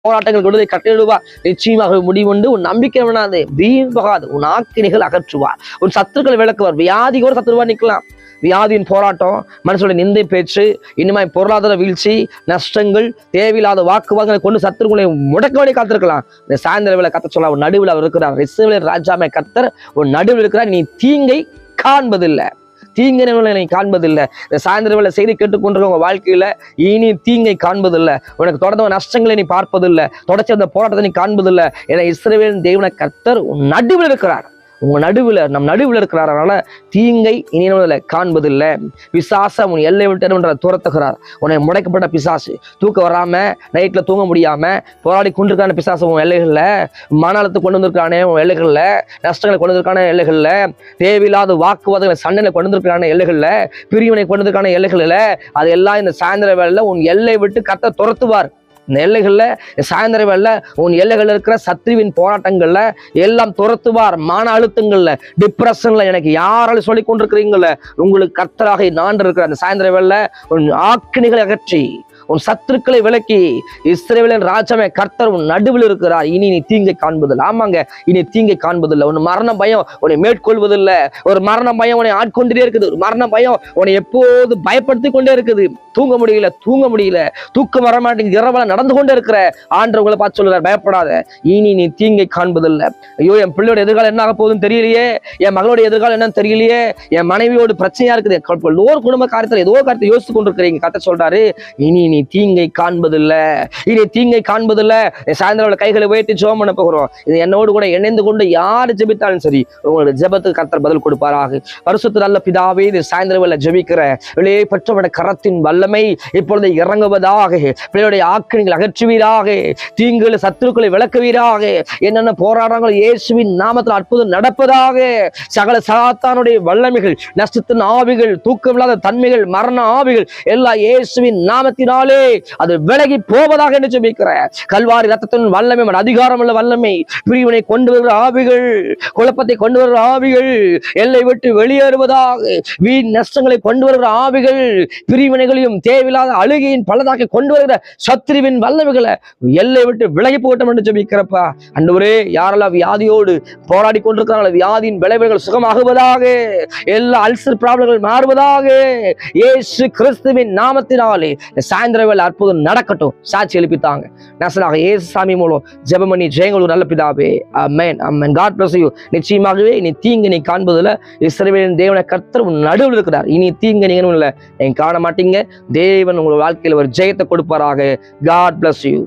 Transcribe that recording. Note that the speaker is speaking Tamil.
போராட்டங்கள் கொடுதை கட்டிடுவார். நிச்சயமாக முடிவுண்டு. உன் நம்பிக்கை வேணாது, வீண் போகாது. உன் ஆக்கினைகள் அகற்றுவார். உன் சத்துருக்களை விளக்குவார். வியாதி கூட சத்துருவா நிற்கலாம். வியாதியின் போராட்டம், மனுஷனுடைய நிந்தை பேச்சு, இன்னுமாய் பொருளாதார வீழ்ச்சி, நஷ்டங்கள், தேவையில்லாத வாக்குவாதங்களை கொண்டு சத்துருக்களை முடக்க வேண்டிய காத்திருக்கலாம். இந்த சாயந்தர வேலை கத்த சொல்ல உன் நடுவில் அவர் இருக்கிறார். இஸ்ரவேலின் ராஜாமே கர்த்தர் உன் நடுவில் இருக்கிறார். நீ தீங்கை காண்பதில்லை, தீங்கினவர்களை நீ காண்பதில்லை. இந்த சாயந்தர வேலை செய்தி கேட்டுக்கொண்டிருக்க உங்க வாழ்க்கையில இனி தீங்கை காண்பதில்லை. உனக்கு தொடர்ந்த நஷ்டங்களை நீ பார்ப்பதில்லை. தொடர்ச்சி அந்த போராட்டத்தை நீ காண்பதில்லை. ஏன்னா இஸ்ரவேலின் தேவனை கர்த்தர் உன் நடுவில் இருக்கிறார். உங்க நடுவில், நம் நடுவில் இருக்கிறார். அதனால தீங்கை இனியில காண்பதில்லை. பிசாசம் உன் எல்லை விட்டு துரத்துகிறார். உன்னை முடைக்கப்பட்ட பிசாசு, தூக்க வராம நைட்ல தூங்க முடியாம போராடி கொண்டிருக்கான பிசாசு உன் எல்லைகள்ல, மன அழுத்தத்தை கொண்டு வந்திருக்கானே உன் எல்லைகள்ல, நஷ்டங்களை கொண்டு வந்திருக்கான எல்லைகள்ல, தேவையில்லாத வாக்குவாதங்களை சண்டைகளை கொண்டு வந்திருக்கான எல்லைகள்ல, பிரிவினை கொண்டு வந்திருக்கான எல்லைகள்ல, அது எல்லாம் இந்த சாயந்தர வேளையில உன் எல்லை விட்டு கர்த்தர் துரத்துவார். இந்த எல்லைகள்ல சாயந்தர வேளையில உன் எல்லைகள் இருக்கிற சத்ருவின் போராட்டங்கள்ல எல்லாம் துரத்துவார். மன அழுத்தங்கள்ல, டிப்ரெஷன்ல எனக்கு யாராலும் சொல்லி கொண்டிருக்கிறீங்கள, உங்களுக்கு கர்த்தராக நான் இருக்கிற அந்த சாயந்தர வேளையில உன் ஆக்கினைகளை அகற்றி உன் சத்துருக்களை விலக்கி இஸ்ரவேலின் ராஜாவே கர்த்தர் உன் நடுவில் இருக்கிறார். இனி நீ தீங்கை காண்பதில்லை. ஆமாங்க, இனி தீங்கை காண்பதில்லை. உன் மரண பயம் உன்னை மேற்கொள்வதில்லை. ஒரு மரண பயம் உன்னை ஆட்கொண்டே இருக்குது. ஒரு மரண பயம் உன்னை எப்போது பயப்படுத்தி கொண்டே இருக்குது. தூங்க முடியல, தூக்கம் வர மாட்டேங்குது. இரவல நடந்து கொண்டே இருக்கிற ஆண்டவங்களை பார்த்து சொல்லுறார், பயப்படாத, இனி நீ தீங்கை காண்பதில்லை. ஐயோ, என் பிள்ளையோட எதிர்காலம் என்ன ஆக போகுதுன்னு தெரியலையே, என் மகளோட எதிர்காலம் என்னன்னு தெரியலையே, என் மனைவியோட பிரச்சனையா இருக்குது, ஒரு குடும்ப காரியத்தில் ஏதோ காரியத்தை யோசித்து கொண்டிருக்கிறீங்க. கர்த்தர் சொல்றாரு, இனி நீ தீங்கை காண்பதில்லை. இனி தீங்கை காண்பதில்லை. சாயந்தரம் கைகளை உயர்த்தி ஜெபம் பண்ண போகிறோம். இது என்னோடு கூட இணைந்து கொண்டு யார் ஜெபித்தாலும் சரி, உங்களோட ஜெபத்துக்கு கர்த்தர் பதில் கொடுப்பாராக. பரிசுத்த நல்ல பிதாவே, இது சாயந்தரம் வேளை ஜெபிக்கிற வெளியே பெற்றவருடைய கரத்தின் வல்லமை இப்பொழுது இறங்குவதாக. பிள்ளையுடைய ஆக்கினைகள் அகற்றுவீராக. தீங்குகளை சத்துருக்களை விளக்குவீராக. என்னென்ன போராட்டங்கள் இயேசுவின் நாமத்தில் அற்புதம் நடப்பதாக. சகல சாத்தானுடைய வல்லமைகள், நஷ்டத்தின் ஆவிகள், தூக்கமில்லாத தன்மைகள், மரண ஆவிகள் எல்லாம் இயேசுவின் நாமத்தினாலே அது விலகி போவதாக என்று ஜெபிக்கிற. கல்வாரி ரத்தத்தின் வல்லமை, அதிகாரம் உள்ள வல்லமை, பிரிவினை கொண்டு வருகிற ஆவிகள், குழப்பத்தை கொண்டு வருகிற ஆவிகள் எல்லை விட்டு வெளியேறுவதாக. வீண் நஷ்டங்களை கொண்டு வருகிற ஆவிகள், பிரிவினைகளையும் தேவையில்லாத அழுகையின் பலதாக்கி கொண்டு வருகிற சத்ருவின் வல்லமைகளை எல்லை விட்டு விலகி போட்டோம் என்று ஜெபிக்கிறப்பா. ஆண்டவரே, யாரெல்லாம் வியாதியோடு போராடி கொண்டிருக்கிறார்கள், வியாதியின் விளைவுகள் சுகமாகுவதாக. எல்லா அல்சர் ப்ராப்ளங்கள் மாறுவதாக. இயேசு கிறிஸ்துவின் நாமத்தினாலே சாயந்தர வேளை அற்புதம் நடக்கட்டும். சாட்சி எழுப்பித்தாங்க. நசனாக இயேசு சாமி மூலம் ஜெபம் பண்ணி ஜெயங்களூர் நல்ல பிதாவே. Amen, amen. God bless you. நிச்சயமாகவே இனி தீங்கு நீ காண்பதில்லை. இஸ்ரவேலின் தேவனை கர்த்தர் உன் நடுவில் இருக்கிறார். இனி தீங்கு நீங்க இல்லை, நீங்க காண மாட்டீங்க. தேவன் உங்கள் வாழ்க்கையில் ஒரு ஜெயத்தை கொடுப்பாராக. God bless you.